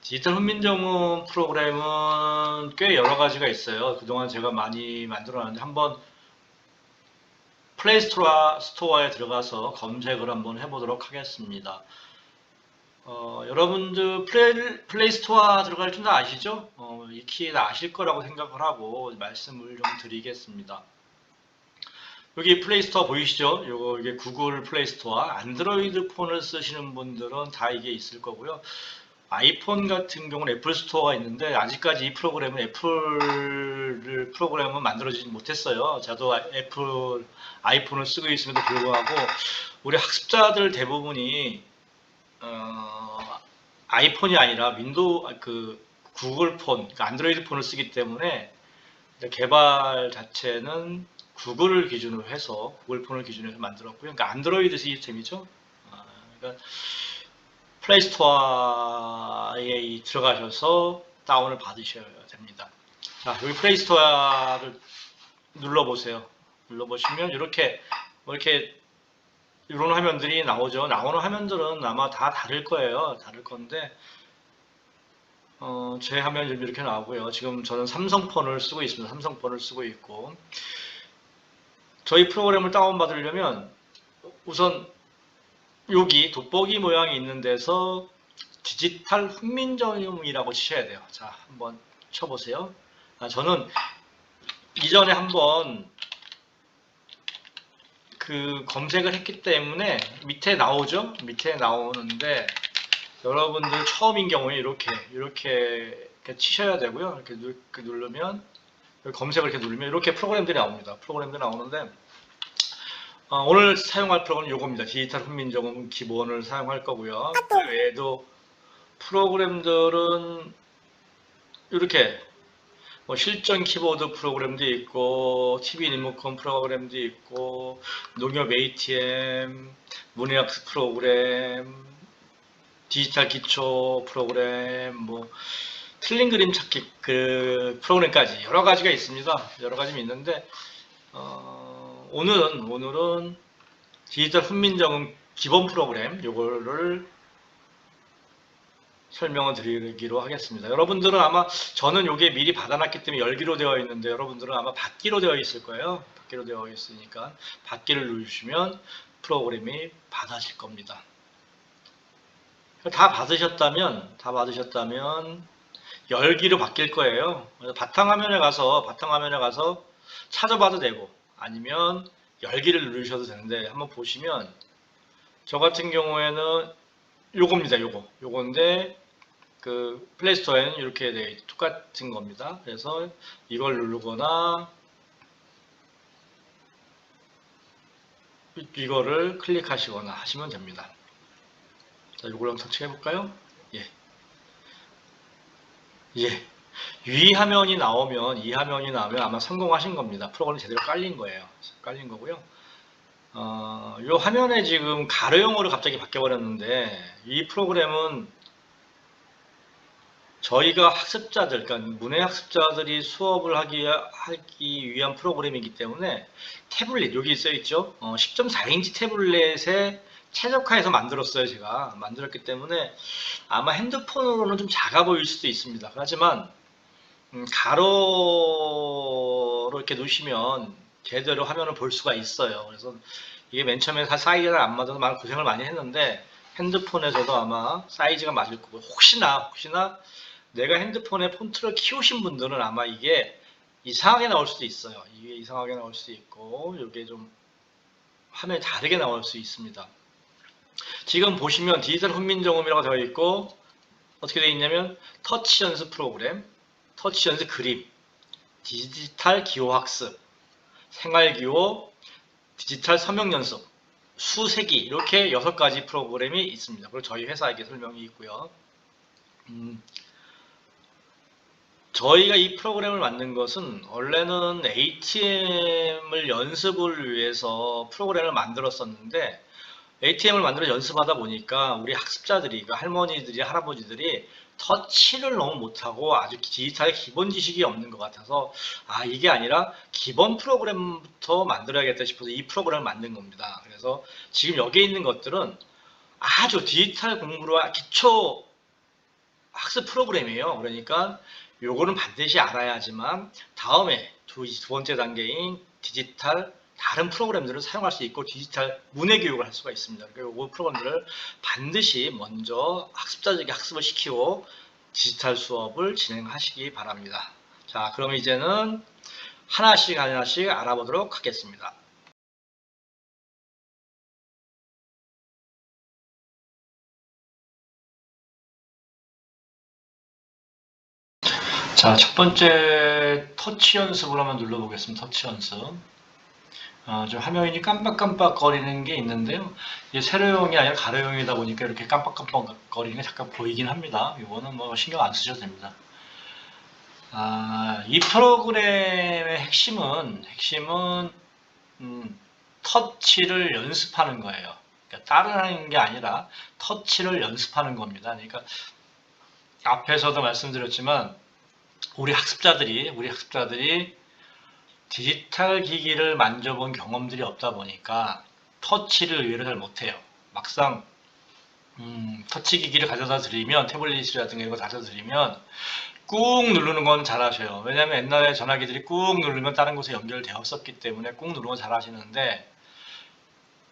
디지털 훈민정음 프로그램은 꽤 여러 가지가 있어요. 그동안 제가 많이 만들어놨는데 한번 플레이 스토어에 들어가서 검색을 한번 해보도록 하겠습니다. 여러분들 플레이 스토어 들어갈 줄 다 아시죠? 익히 다 아실 거라고 생각을 하고 말씀을 좀 드리겠습니다. 여기 플레이 스토어 보이시죠? 이게 구글 플레이 스토어. 안드로이드 폰을 쓰시는 분들은 다 이게 있을 거고요. 아이폰 같은 경우는 애플 스토어가 있는데 아직까지 이 프로그램은 프로그램은 만들어지지 못했어요. 저도 아이폰을 쓰고 있음에도 불구하고 우리 학습자들 대부분이 아이폰이 아니라 구글 폰, 그러니까 안드로이드 폰을 쓰기 때문에 개발 자체는 구글 기준으로 해서 구글 폰을 기준으로 해서 만들었고요. 그러니까 안드로이드 시스템이죠. 그러니까 플레이 스토어에 들어가셔서 다운을 받으셔야 됩니다. 자, 여기 플레이 스토어를 눌러보세요. 눌러보시면 이렇게 이런 화면들이 나오죠. 나오는 화면들은 아마 다 다를 거예요. 다를 건데 제 화면이 이렇게 나오고요. 지금 저는 삼성폰을 쓰고 있습니다. 삼성폰을 쓰고 있고 저희 프로그램을 다운받으려면 우선 여기 돋보기 모양이 있는 데서 디지털 훈민정음이라고 치셔야 돼요. 자, 한번 쳐보세요. 저는 이전에 한번 검색을 했기 때문에 밑에 나오죠? 밑에 나오는데 여러분들 처음인 경우에 이렇게 치셔야 되고요. 이렇게 누르면 검색을 이렇게 누르면 이렇게 프로그램들이 나옵니다. 프로그램들이 나오는데 오늘 사용할 프로그램은 이겁니다. 디지털 훈민정음 기본을 사용할 거고요. 그 외에도 프로그램들은 이렇게 실전 키보드 프로그램도 있고 TV 리모컨 프로그램도 있고 농협 ATM, 문해학습 프로그램, 디지털 기초 프로그램, 틀린 그림 찾기 프로그램까지 여러 가지가 있습니다. 여러 가지 있는데 오늘은 디지털 훈민정음 기본 프로그램 요거를 설명을 드리기로 하겠습니다. 여러분들은 아마 저는 요게 미리 받아놨기 때문에 열기로 되어 있는데 여러분들은 아마 받기로 되어 있을 거예요. 받기로 되어 있으니까 받기를 누르시면 프로그램이 받아질 겁니다. 다 받으셨다면 열기로 바뀔 거예요. 바탕화면에 가서 찾아봐도 되고 아니면 열기를 누르셔도 되는데 한번 보시면 저 같은 경우에는 요겁니다. 요건데 플레이스토어에는 이렇게 똑같은 겁니다. 그래서 이걸 누르거나 이거를 클릭하시거나 하시면 됩니다. 자, 이걸 한번 터치해 볼까요? 예. 이 화면이 나오면 아마 성공하신 겁니다. 프로그램이 제대로 깔린 거예요. 깔린 거고요. 이 화면에 지금 가로형으로 갑자기 바뀌어 버렸는데 이 프로그램은 저희가 그러니까 문해 학습자들이 수업을 하기 위한 프로그램이기 때문에 태블릿, 여기 써 있죠? 10.4인치 태블릿에 최적화해서 만들었어요. 제가 만들었기 때문에 아마 핸드폰으로는 좀 작아 보일 수도 있습니다. 하지만 가로로 이렇게 놓으시면 제대로 화면을 볼 수가 있어요. 그래서 이게 맨 처음에 사이즈가 안 맞아서 많은 고생을 많이 했는데 핸드폰에서도 아마 사이즈가 맞을 거고 혹시나 내가 핸드폰에 폰트를 키우신 분들은 아마 이게 이상하게 나올 수도 있어요. 이게 이상하게 나올 수도 있고 이게 좀 화면이 다르게 나올 수 있습니다. 지금 보시면 디지털 훈민정음이라고 되어 있고 어떻게 되어 있냐면 터치 연습 프로그램, 터치 연습 그림, 디지털 기호학습, 생활기호, 디지털 서명 연습, 수세기 이렇게 6가지 프로그램이 있습니다. 그리고 저희 회사에게 설명이 있고요. 저희가 이 프로그램을 만든 것은 원래는 ATM을 연습을 위해서 프로그램을 만들었었는데 ATM을 만들어 연습하다 보니까 우리 학습자들이, 그러니까 할머니들이, 할아버지들이 터치를 너무 못하고 아주 디지털의 기본 지식이 없는 것 같아서 이게 아니라 기본 프로그램부터 만들어야겠다 싶어서 이 프로그램을 만든 겁니다. 그래서 지금 여기에 있는 것들은 아주 디지털 공부로 기초 학습 프로그램이에요. 그러니까 요거는 반드시 알아야지만 다음에 두 번째 단계인 디지털 다른 프로그램들을 사용할 수 있고 디지털 문해 교육을 할 수가 있습니다. 그리고 그 프로그램들을 반드시 먼저 학습자에게 학습을 시키고 디지털 수업을 진행하시기 바랍니다. 자, 그럼 이제는 하나씩 알아보도록 하겠습니다. 자, 첫 번째 터치 연습을 한번 눌러보겠습니다. 터치 연습. 좀 화면이 깜빡깜빡 거리는 게 있는데요. 이게 세로형이 아니라 가로형이다 보니까 이렇게 깜빡깜빡 거리는 게 잠깐 보이긴 합니다. 이거는 뭐 신경 안 쓰셔도 됩니다. 이 프로그램의 핵심은 터치를 연습하는 거예요. 그러니까 따르는 게 아니라 터치를 연습하는 겁니다. 그러니까 앞에서도 말씀드렸지만 우리 학습자들이 디지털 기기를 만져본 경험들이 없다 보니까 터치를 의외로 잘 못해요. 막상 터치 기기를 가져다 드리면 태블릿이라든가 이거 가져다 드리면 꾹 누르는 건 잘하셔요. 왜냐하면 옛날에 전화기들이 꾹 누르면 다른 곳에 연결되었었기 때문에 꾹 누르는 건 잘하시는데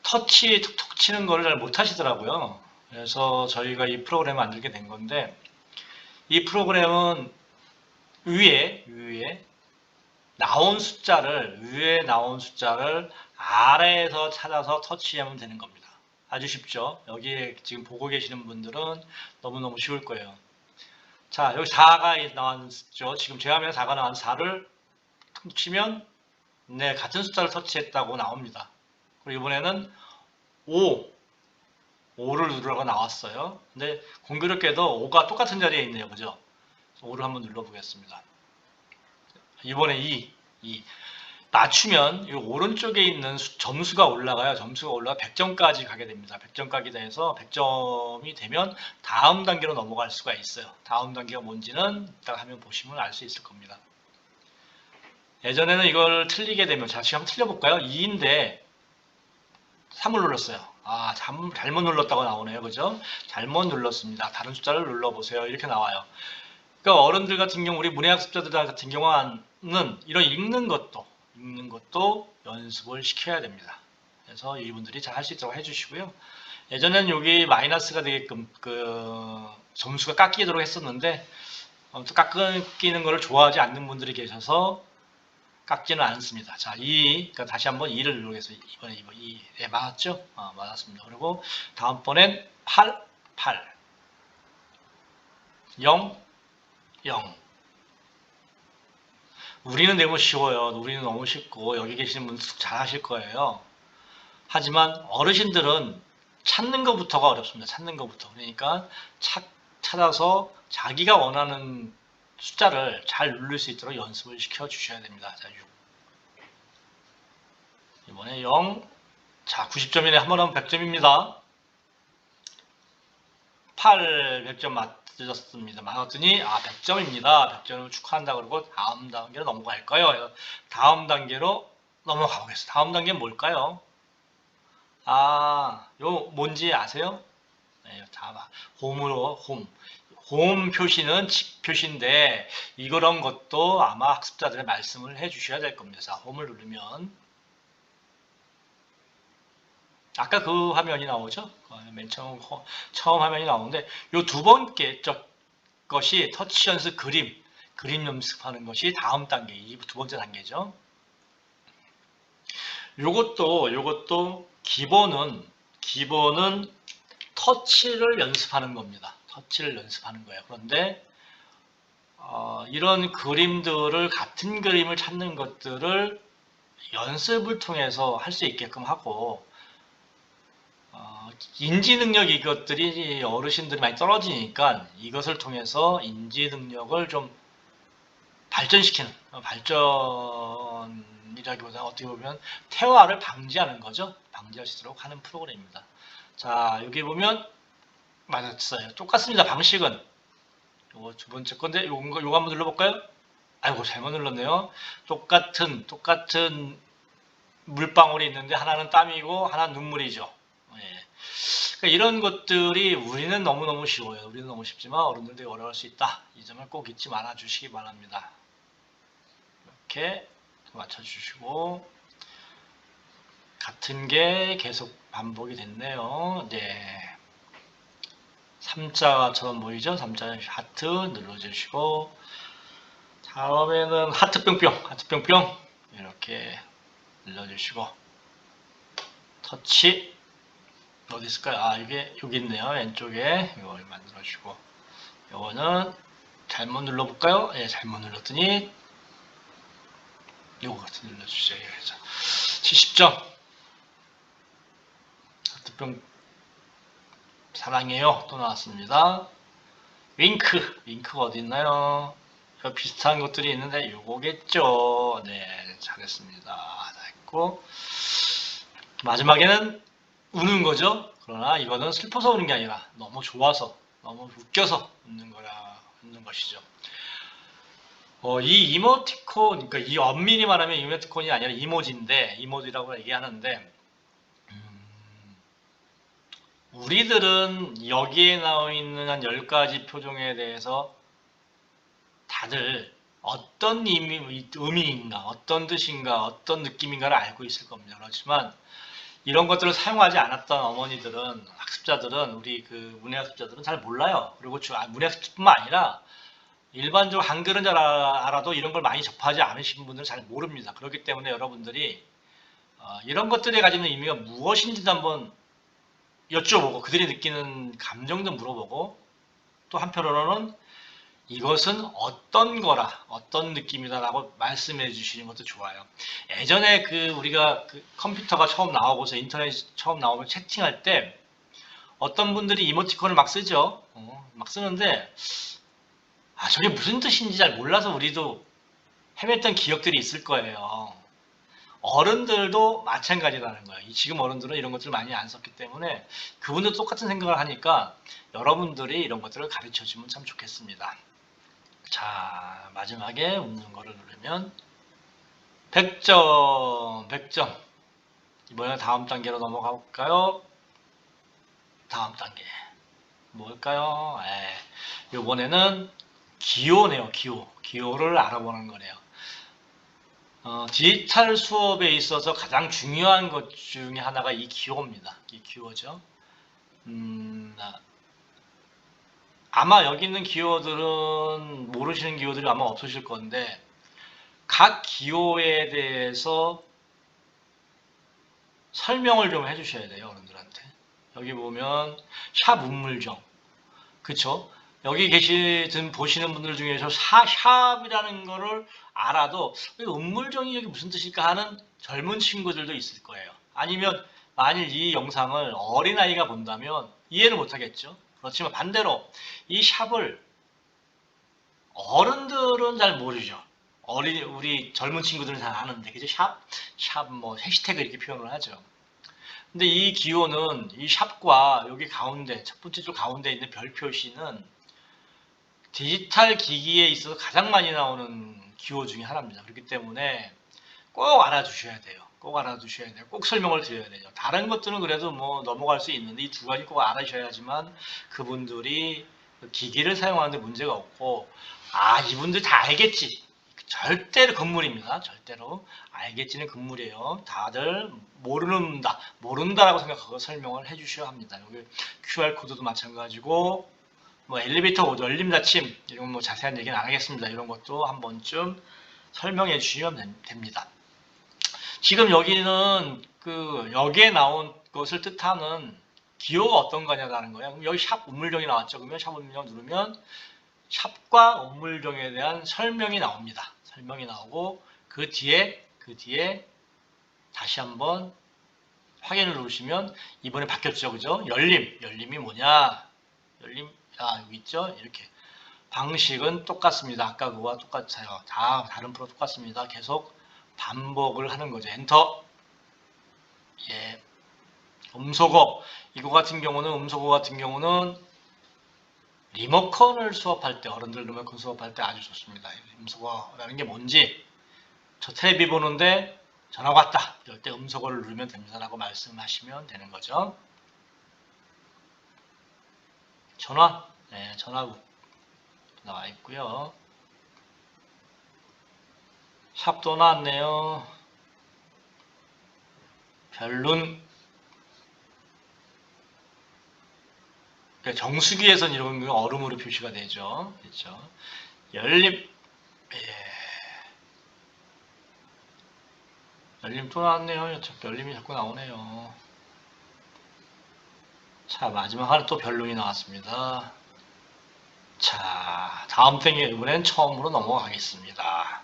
터치 툭툭 치는 거를 잘 못하시더라고요. 그래서 저희가 이 프로그램을 만들게 된 건데 이 프로그램은 위에 나온 숫자를 아래에서 찾아서 터치하면 되는 겁니다. 아주 쉽죠? 여기에 지금 보고 계시는 분들은 너무너무 쉬울 거예요. 자, 여기 4가 나왔죠? 지금 제 화면에 4가 나왔는데 4를 치면 네, 같은 숫자를 터치했다고 나옵니다. 그리고 이번에는 5를 누르라고 나왔어요. 근데 공교롭게도 5가 똑같은 자리에 있네요. 그죠? 5를 한번 눌러보겠습니다. 이번에 2. 맞추면 이 오른쪽에 있는 점수가 올라가요. 점수가 올라가 100점까지 가게 됩니다. 100점까지 돼서 100점이 되면 다음 단계로 넘어갈 수가 있어요. 다음 단계가 뭔지는 이따가 화면 보시면 알 수 있을 겁니다. 예전에는 이걸 틀리게 되면 자, 지금 한번 틀려볼까요? 2인데 3을 눌렀어요. 잘못 눌렀다고 나오네요. 그죠? 잘못 눌렀습니다. 다른 숫자를 눌러보세요. 이렇게 나와요. 그러니까 어른들 같은 경우, 우리 문해학습자들 같은 경우는 이런 읽는 것도 연습을 시켜야 됩니다. 그래서 이분들이 잘 할 수 있도록 해주시고요. 예전에는 여기 마이너스가 되게끔 점수가 깎이도록 했었는데 깎이는 것을 좋아하지 않는 분들이 계셔서 깎지는 않습니다. 자, 그러니까 다시 한번 2를 누르겠습니다. 이번에 2. 네, 맞았죠? 맞았습니다. 그리고 다음번엔 8. 0. 우리는 너무 쉬워요. 우리는 너무 쉽고 여기 계시는 분들 잘 하실 거예요. 하지만 어르신들은 찾는 것부터가 어렵습니다. 찾는 것부터. 그러니까 찾아서 자기가 원하는 숫자를 잘 누를 수 있도록 연습을 시켜 주셔야 됩니다. 자, 6. 이번에 0. 자, 90점이네. 한 번 하면 100점입니다. 8. 100점 맞으셨습니다. 맞았더니 100점입니다. 100점을 축하한다 그러고 다음 단계로 넘어갈까요? 다음 단계로 넘어가 보겠습니다. 다음 단계는 뭘까요? 요 뭔지 아세요? 네, 홈 표시는 집 표시인데 이런 것도 아마 학습자들의 말씀을 해 주셔야 될 겁니다. 자, 홈을 누르면 아까 그 화면이 나오죠? 맨 처음 화면이 나오는데 요 두 번째 것이 터치 연습 그림 연습하는 것이 다음 단계, 이 두 번째 단계죠. 요것도 기본은 터치를 연습하는 겁니다. 터치를 연습하는 거예요. 그런데 이런 그림들을 같은 그림을 찾는 것들을 연습을 통해서 할 수 있게끔 하고 인지 능력 이것들이 어르신들이 많이 떨어지니까 이것을 통해서 인지 능력을 좀 발전시키는 발전이라기보다 어떻게 보면 퇴화를 방지하는 거죠. 방지할 수 있도록 하는 프로그램입니다. 자, 여기 보면 맞았어요. 똑같습니다. 방식은 요거 두 번째 건데 요거 한번 눌러볼까요? 아이고 잘못 눌렀네요. 똑같은 물방울이 있는데 하나는 땀이고 하나는 눈물이죠. 예. 그러니까 이런 것들이 우리는 너무너무 쉬워요. 우리는 너무 쉽지만 어른들도 어려울 수 있다. 이 점을 꼭 잊지 말아 주시기 바랍니다. 이렇게 맞춰주시고 같은 게 계속 반복이 됐네요. 네. 3자처럼 보이죠? 3자 하트 눌러주시고 다음에는 하트 뿅뿅 이렇게 눌러주시고 터치 어디 있을까요? 아 이게 여기 있네요. 왼쪽에 이걸 만들어주시고 이거는 잘못 눌러볼까요? 예, 잘못 눌렀더니 이거 같이 눌러주세요. 70점 하트뿅 사랑해요 또 나왔습니다. 윙크가 어디 있나요? 비슷한 것들이 있는데 요거겠죠. 네, 잘했습니다. 됐고 마지막에는 우는 거죠. 그러나 이거는 슬퍼서 우는 게 아니라 너무 좋아서 너무 웃겨서 웃는 것이죠. 이 이모티콘, 그러니까 이 엄밀히 말하면 이모티콘이 아니라 이모지인데 이모지라고 얘기하는데 우리들은 여기에 나와 있는 한 10가지 표정에 대해서 다들 어떤 의미인가, 어떤 뜻인가, 어떤 느낌인가를 알고 있을 겁니다. 그렇지만 이런 것들을 사용하지 않았던 어머니들은, 학습자들은, 우리 그 문해학습자들은 잘 몰라요. 그리고 문해학습뿐만 아니라 일반적으로 한글은 잘 알아도 이런 걸 많이 접하지 않으신 분들은 잘 모릅니다. 그렇기 때문에 여러분들이 이런 것들이 가지는 의미가 무엇인지도 한번 여쭤보고 그들이 느끼는 감정도 물어보고 또 한편으로는 이것은 어떤 거라, 어떤 느낌이다라고 말씀해 주시는 것도 좋아요. 예전에 우리가 컴퓨터가 처음 나오고서 인터넷이 처음 나오면 채팅할 때 어떤 분들이 이모티콘을 막 쓰죠. 막 쓰는데 저게 무슨 뜻인지 잘 몰라서 우리도 헤맸던 기억들이 있을 거예요. 어른들도 마찬가지라는 거예요. 지금 어른들은 이런 것들을 많이 안 썼기 때문에 그분도 똑같은 생각을 하니까 여러분들이 이런 것들을 가르쳐 주면 참 좋겠습니다. 자, 마지막에 웃는 거를 누르면 100점. 이번에 다음 단계로 넘어가 볼까요? 다음 단계. 뭘까요? 이번에는 기호네요, 기호. 기호를 알아보는 거네요. 디지털 수업에 있어서 가장 중요한 것 중에 하나가 이 기호입니다. 이 기호죠. 아마 여기 있는 기호들은 모르시는 기호들이 아마 없으실 건데 각 기호에 대해서 설명을 좀 해주셔야 돼요. 어른들한테. 여기 보면 샵 운물정 그쵸? 여기 보시는 분들 중에서 샵이라는 거를 알아도 운물정이 여기 무슨 뜻일까 하는 젊은 친구들도 있을 거예요. 아니면 만일 이 영상을 어린아이가 본다면 이해를 못하겠죠. 그렇지만 반대로 이 샵을 어른들은 잘 모르죠. 우리 젊은 친구들은 잘 아는데, 그죠? 샵 뭐 해시태그 이렇게 표현을 하죠. 근데 이 기호는 이 샵과 여기 가운데, 첫 번째 줄 가운데 있는 별 표시는 디지털 기기에 있어서 가장 많이 나오는 기호 중에 하나입니다. 그렇기 때문에 꼭 알아두셔야 돼요. 꼭 알아두셔야 돼요. 꼭 설명을 드려야 돼요. 다른 것들은 그래도 뭐 넘어갈 수 있는데 이 두 가지 꼭 알아셔야지만 그분들이 기기를 사용하는데 문제가 없고 이분들 다 알겠지. 절대로 금물입니다. 절대로 알겠지는 금물이에요. 다들 모른다라고 생각하고 설명을 해주셔야 합니다. 여기 QR코드도 마찬가지고 뭐 엘리베이터 열림 닫힘 이런 뭐 자세한 얘기는 안 하겠습니다. 이런 것도 한 번쯤 설명해 주시면 됩니다. 지금 여기는 여기에 나온 것을 뜻하는 기호가 어떤 거냐라는 거예요. 그럼 여기 샵 운물정이 나왔죠. 그러면 샵 운물정 누르면 샵과 운물정에 대한 설명이 나옵니다. 설명이 나오고 그 뒤에 다시 한번 확인을 누르시면 이번에 바뀌었죠. 그죠? 열림이 뭐냐? 열림 여기 있죠? 이렇게 방식은 똑같습니다. 아까 그거와 똑같아요. 다 다른 프로 똑같습니다. 계속 반복을 하는 거죠. 엔터. 예. 음소거. 이거 같은 경우는 음소거 같은 경우는 리모컨을 수업할 때 어른들 리모컨 수업할 때 아주 좋습니다. 음소거라는 게 뭔지 저 텔레비 보는데 전화가 왔다. 이럴 때 음소거를 누르면 됩니다라고 말씀하시면 되는 거죠. 전화, 네, 전화국 나와 있고요. 샵도 나왔네요. 별룬. 정수기에선 이런 게 얼음으로 표시가 되죠. 그렇죠. 열림, 예. 열림 또 나왔네요. 열림이 자꾸 나오네요. 자, 마지막 하나 또 별룬이 나왔습니다. 자, 다음 땡이 이번엔 처음으로 넘어가겠습니다.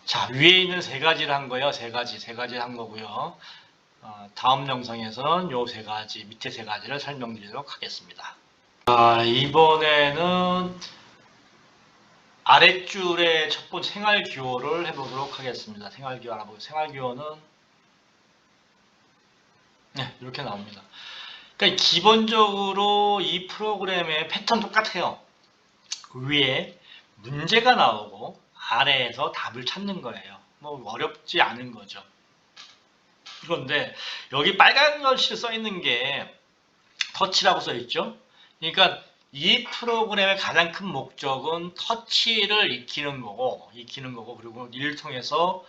자, 위에 있는 세 가지를 한 거예요. 세 가지 한 거고요. 다음 영상에서는 요 세 가지, 밑에 세 가지를 설명드리도록 하겠습니다. 이번에는 아랫줄의 첫 번째 생활기호를 해보도록 하겠습니다. 생활기호 알아보고 생활기호는 네, 이렇게 나옵니다. 그러니까 기본적으로 이 프로그램의 패턴 똑같아요. 위에 문제가 나오고 아래에서 답을 찾는 거예요. 뭐 어렵지 않은 거죠. 그런데 여기 빨간 글씨로 써 있는 게 터치라고 써 있죠. 그러니까 이 프로그램의 가장 큰 목적은 터치를 익히는 거고 그리고 이를 통해서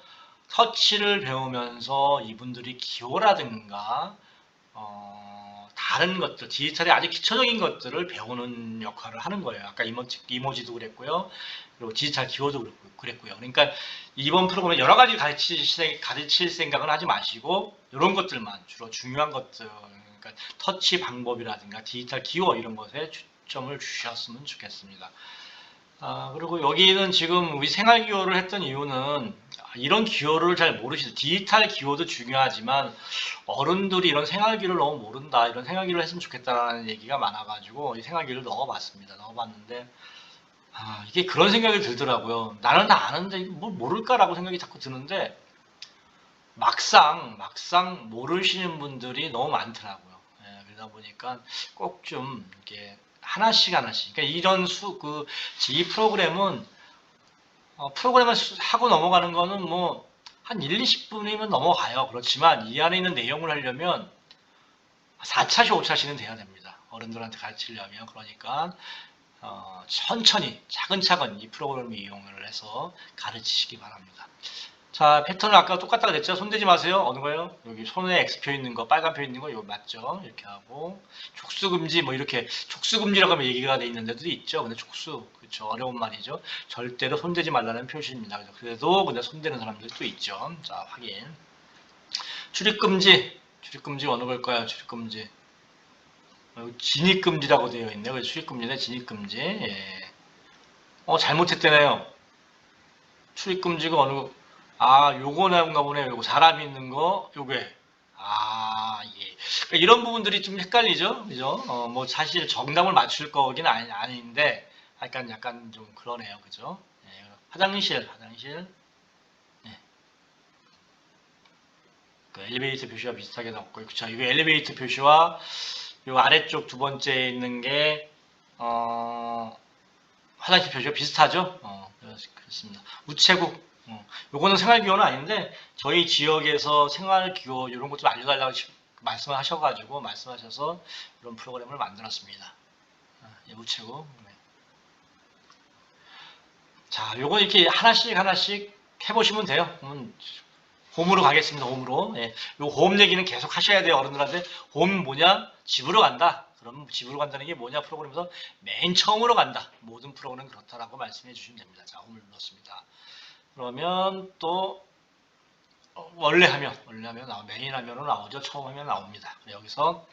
터치를 배우면서 이분들이 기호라든가 다른 것들, 디지털의 아주 기초적인 것들을 배우는 역할을 하는 거예요. 아까 이모지도 그랬고요. 그리고 디지털 기호도 그랬고요. 그러니까 이번 프로그램에 여러 가지 가르칠 생각은 하지 마시고 이런 것들만 주로 중요한 것들, 그러니까 터치 방법이라든가 디지털 기호 이런 것에 초점을 주셨으면 좋겠습니다. 그리고 여기는 지금 우리 생활 기호를 했던 이유는 이런 기호를 잘 모르시죠. 디지털 기호도 중요하지만 어른들이 이런 생활 기호를 너무 모른다. 이런 생활 기호를 했으면 좋겠다라는 얘기가 많아가지고 이 생활 기호를 넣어봤습니다. 넣어봤는데 이게 그런 생각이 들더라고요. 나는 다 아는데 뭘 모를까라고 생각이 자꾸 드는데 막상 모르시는 분들이 너무 많더라고요. 예, 그러다 보니까 꼭 좀 이렇게 하나씩 그러니까 이런 이 프로그램은 프로그램을 하고 넘어가는 거는 뭐 한 1, 20분이면 넘어가요. 그렇지만 이 안에 있는 내용을 하려면 4차시, 5차시는 돼야 됩니다. 어른들한테 가르치려면. 그러니까 천천히 차근차근 이 프로그램을 이용을 해서 가르치시기 바랍니다. 자, 패턴은 아까 똑같다 그랬죠? 손대지 마세요. 어느 거요? 여기 손에 X 표 있는 거, 빨간 표 있는 거, 이거 맞죠? 이렇게 하고, 촉수금지, 뭐 이렇게, 촉수금지라고 하면 얘기가 돼 있는 데도 있죠. 근데 그쵸. 어려운 말이죠. 절대로 손대지 말라는 표시입니다. 그래도 근데 손대는 사람들도 있죠. 자, 확인. 출입금지 어느 걸까요? 출입금지. 진입금지라고 되어 있네요. 출입금지네, 진입금지. 예. 잘못했대네요. 출입금지가 어느 요거 나온가 보네요. 요거 사람 있는 거, 요게. 예. 그러니까 이런 부분들이 좀 헷갈리죠? 그죠? 뭐 사실 정답을 맞출 거긴 아닌데, 약간 좀 그러네요. 그죠? 예. 화장실. 네. 그 엘리베이터 표시와 비슷하게 나왔고요. 그쵸? 이거 엘리베이터 표시와 요 아래쪽 두 번째 있는 게, 화장실 표시가 비슷하죠? 그렇습니다. 우체국. 요거는 생활기호는 아닌데 저희 지역에서 생활기호 이런 것 좀 알려달라고 말씀하셔서 이런 프로그램을 만들었습니다. 예, 우체국. 네. 자, 요거 이렇게 하나씩 해보시면 돼요. 홈으로 가겠습니다. 홈으로. 예, 요 홈 얘기는 계속 하셔야 돼요. 어른들한테. 홈 뭐냐? 집으로 간다. 그럼 집으로 간다는 게 뭐냐? 프로그램에서 맨 처음으로 간다. 모든 프로그램은 그렇다라고 말씀해 주시면 됩니다. 자, 홈을 눌렀습니다. 그러면 또 원래 화면 메인 화면으로 나오죠. 처음 화면 나옵니다. 여기서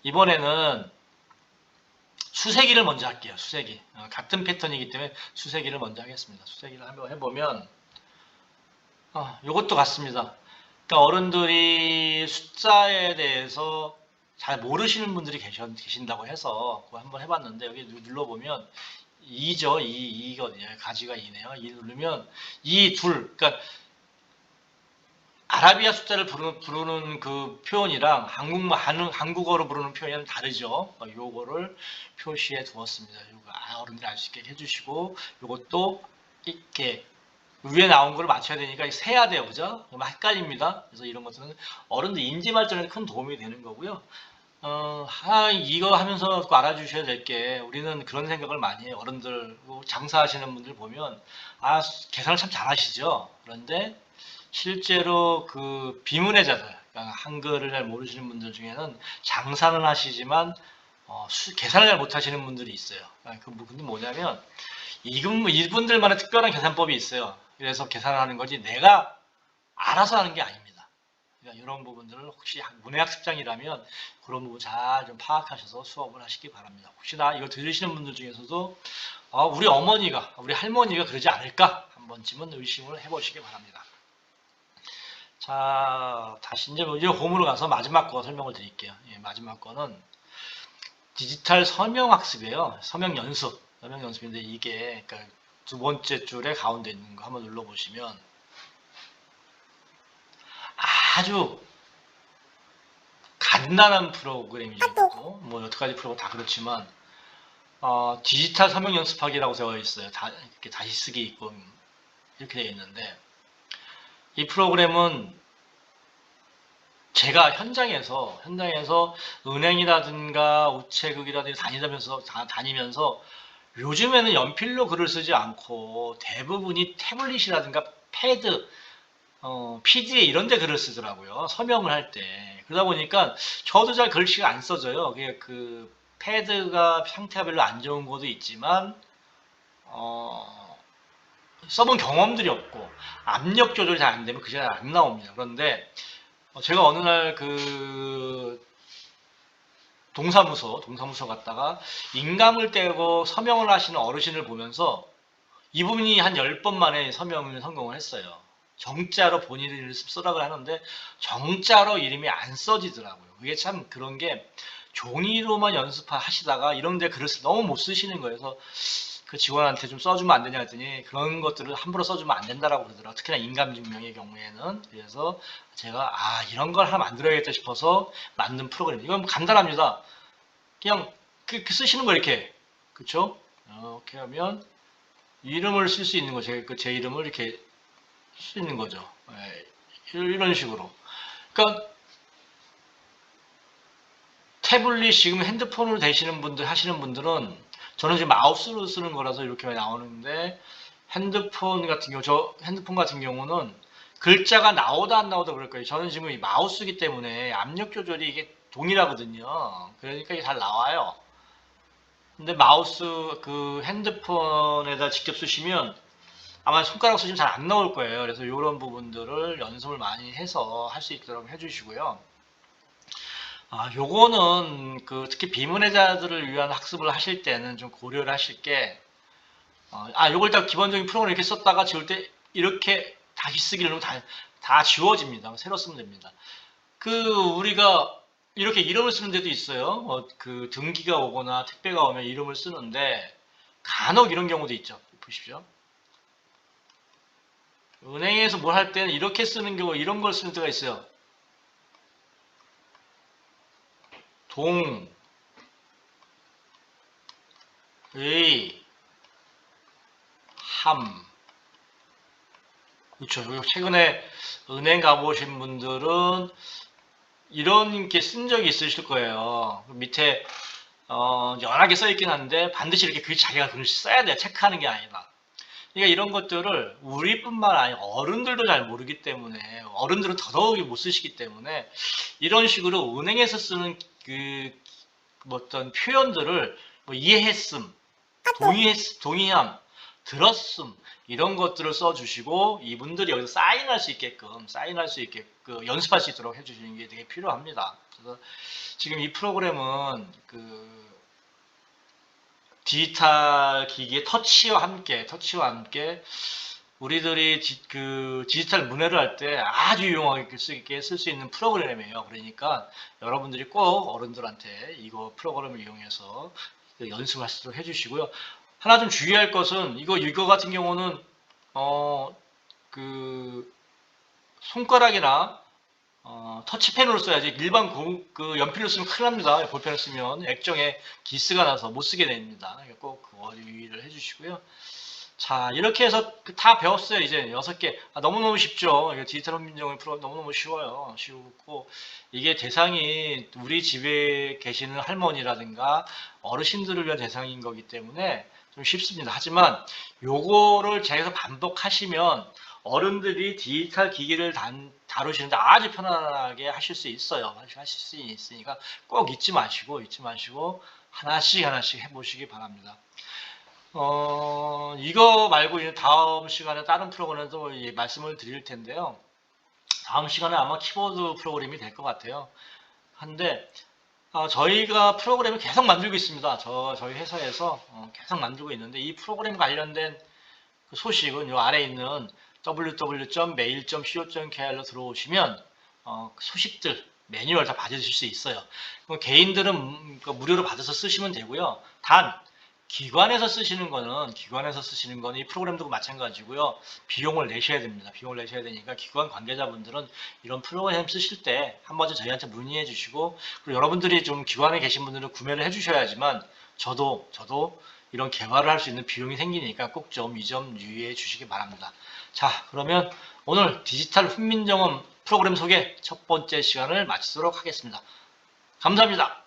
이번에는 수세기를 먼저 할게요. 수세기. 같은 패턴이기 때문에 수세기를 먼저 하겠습니다. 수세기를 한번 해보면 이것도 같습니다. 그러니까 어른들이 숫자에 대해서 잘 모르시는 분들이 계신다고 해서 그거 한번 해봤는데 여기 눌러보면 2죠. 2거든요. 가지가 2네요. 2 누르면 그러니까 아라비아 숫자를 부르는 그 표현이랑 한국어로 부르는 표현은 다르죠. 요거를 표시해 두었습니다. 요거 어른들이 알 수 있게 해주시고 요것도 이렇게 위에 나온 걸 맞춰야 되니까 세야 돼요. 그죠? 헷갈립니다. 그래서 이런 것들은 어른들 인지 발전에 큰 도움이 되는 거고요. 이거 하면서 꼭 알아주셔야 될 게, 우리는 그런 생각을 많이 해요. 어른들, 장사하시는 분들 보면, 계산을 참 잘하시죠? 그런데, 실제로 그 비문해자들, 그러니까 한글을 잘 모르시는 분들 중에는 장사는 하시지만, 계산을 잘 못하시는 분들이 있어요. 근데 뭐냐면, 이분들만의 특별한 계산법이 있어요. 그래서 계산을 하는 거지, 내가 알아서 하는 게 아닙니다. 그러니까 이런 부분들을 혹시 문해학습장이라면 그런 부분 잘 좀 파악하셔서 수업을 하시기 바랍니다. 혹시나 이거 들으시는 분들 중에서도 우리 어머니가, 우리 할머니가 그러지 않을까 한 번쯤은 의심을 해보시기 바랍니다. 자, 다시 이제 홈으로 가서 마지막 거 설명을 드릴게요. 예, 마지막 거는 디지털 서명학습이에요. 서명연습인데 이게 그러니까 두 번째 줄에 가운데 있는 거 한번 눌러보시면 아주 간단한 프로그램이죠. 뭐 여러 가지 프로그램 다 그렇지만 디지털 서명 연습하기라고 되어 있어요. 이렇게 다시 쓰기 있고 이렇게 되어 있는데 이 프로그램은 제가 현장에서 은행이라든가 우체국이라든가 다니면서 요즘에는 연필로 글을 쓰지 않고 대부분이 태블릿이라든가 패드, PD에 이런 데 글을 쓰더라고요. 서명을 할 때. 그러다 보니까 저도 잘 글씨가 안 써져요. 그 패드가 상태가 별로 안 좋은 것도 있지만 써본 경험들이 없고 압력 조절이 잘 안 되면 글씨가 잘 안 나옵니다. 그런데 제가 어느 날 그 동사무소 갔다가 인감을 떼고 서명을 하시는 어르신을 보면서 이분이 한 10번 만에 서명을 성공을 했어요. 정자로 본인 이름을 쓰라고 하는데 정자로 이름이 안 써지더라고요. 그게 참 그런 게 종이로만 연습하시다가 이런 데 글을 너무 못 쓰시는 거예요. 그래서 그 직원한테 좀 써주면 안 되냐 했더니 그런 것들을 함부로 써주면 안 된다라고 그러더라고요. 특히나 인감증명의 경우에는. 그래서 제가 이런 걸 하나 만들어야겠다 싶어서 만든 프로그램. 이건 간단합니다. 그냥 쓰시는 거 이렇게. 그쵸? 이렇게 하면 이름을 쓸 수 있는 거죠. 제 이름을 이렇게 쓸 수 있는 거죠. 네, 이런 식으로. 그러니까 태블릿 지금 핸드폰으로 하시는 분들은 저는 지금 마우스로 쓰는 거라서 이렇게 나오는데 핸드폰 같은 경우는 글자가 나오다 안 나오다 그럴 거예요. 저는 지금 이 마우스기 때문에 압력 조절이 이게 동일하거든요. 그러니까 이게 잘 나와요. 근데 마우스 핸드폰에다 직접 쓰시면 아마 손가락 쓰시면 잘 안 나올 거예요. 그래서 이런 부분들을 연습을 많이 해서 할 수 있도록 해주시고요. 요거는 특히 비문해자들을 위한 학습을 하실 때는 좀 고려를 하실 게, 요걸 다 기본적인 프로그램 이렇게 썼다가 지울 때 이렇게 다시 쓰기를 누르면 다 지워집니다. 새로 쓰면 됩니다. 우리가 이렇게 이름을 쓰는 데도 있어요. 등기가 오거나 택배가 오면 이름을 쓰는데 간혹 이런 경우도 있죠. 보십시오. 은행에서 뭘 할 때는 이렇게 쓰는 경우, 이런 걸 쓰는 때가 있어요. 그렇죠. 최근에 은행 가보신 분들은 이런 게 쓴 적이 있으실 거예요. 밑에 연하게 써 있긴 한데 반드시 이렇게 자기가 글을 써야 돼요. 체크하는 게 아니라. 그러니까 이런 것들을 우리뿐만 아니라 어른들도 잘 모르기 때문에, 어른들은 더더욱이 못 쓰시기 때문에 이런 식으로 은행에서 쓰는 어떤 표현들을 이해했음, 동의함, 들었음 이런 것들을 써주시고 이분들이 여기서 사인할 수 있게끔 연습할 수 있도록 해주시는 게 되게 필요합니다. 그래서 지금 이 프로그램은 디지털 기기의 터치와 함께 우리들이 디지털 문해를 할 때 아주 유용하게 쓸 수 있는 프로그램이에요. 그러니까 여러분들이 꼭 어른들한테 이거 프로그램을 이용해서 연습할 수 있도록 해주시고요. 하나 좀 주의할 것은 이거 같은 경우는 손가락이나 터치펜으로 써야지 일반 연필로 쓰면 큰일 납니다. 볼펜을 쓰면 액정에 기스가 나서 못 쓰게 됩니다. 꼭 그거 유의를 해주시고요. 자, 이렇게 해서 다 배웠어요. 이제 6개. 너무너무 쉽죠. 이거 디지털 훈민정음 프로 너무너무 쉬워요. 쉽고, 이게 대상이 우리 집에 계시는 할머니라든가 어르신들을 위한 대상인 거기 때문에 좀 쉽습니다. 하지만 요거를 계속 반복하시면 어른들이 디지털 기기를 다루시는데 아주 편안하게 하실 수 있어요. 하실 수 있으니까 꼭 잊지 마시고 하나씩 하나씩 해보시기 바랍니다. 이거 말고 이제 다음 시간에 다른 프로그램도 말씀을 드릴 텐데요. 다음 시간에 아마 키보드 프로그램이 될 것 같아요. 한데, 저희가 프로그램을 계속 만들고 있습니다. 저희 회사에서 계속 만들고 있는데, 이 프로그램 관련된 그 소식은 요 아래에 있는 www.mail.co.kr로 들어오시면, 그 소식들, 매뉴얼 다 받으실 수 있어요. 개인들은 무료로 받아서 쓰시면 되고요. 단, 기관에서 쓰시는 거는 이 프로그램도 마찬가지고요. 비용을 내셔야 됩니다. 비용을 내셔야 되니까 기관 관계자분들은 이런 프로그램 쓰실 때 한 번쯤 저희한테 문의해 주시고, 그리고 여러분들이 좀 기관에 계신 분들은 구매를 해 주셔야지만 저도 이런 개발을 할 수 있는 비용이 생기니까 꼭 좀 이 점 유의해 주시기 바랍니다. 자, 그러면 오늘 디지털 훈민정음 프로그램 소개 첫 번째 시간을 마치도록 하겠습니다. 감사합니다.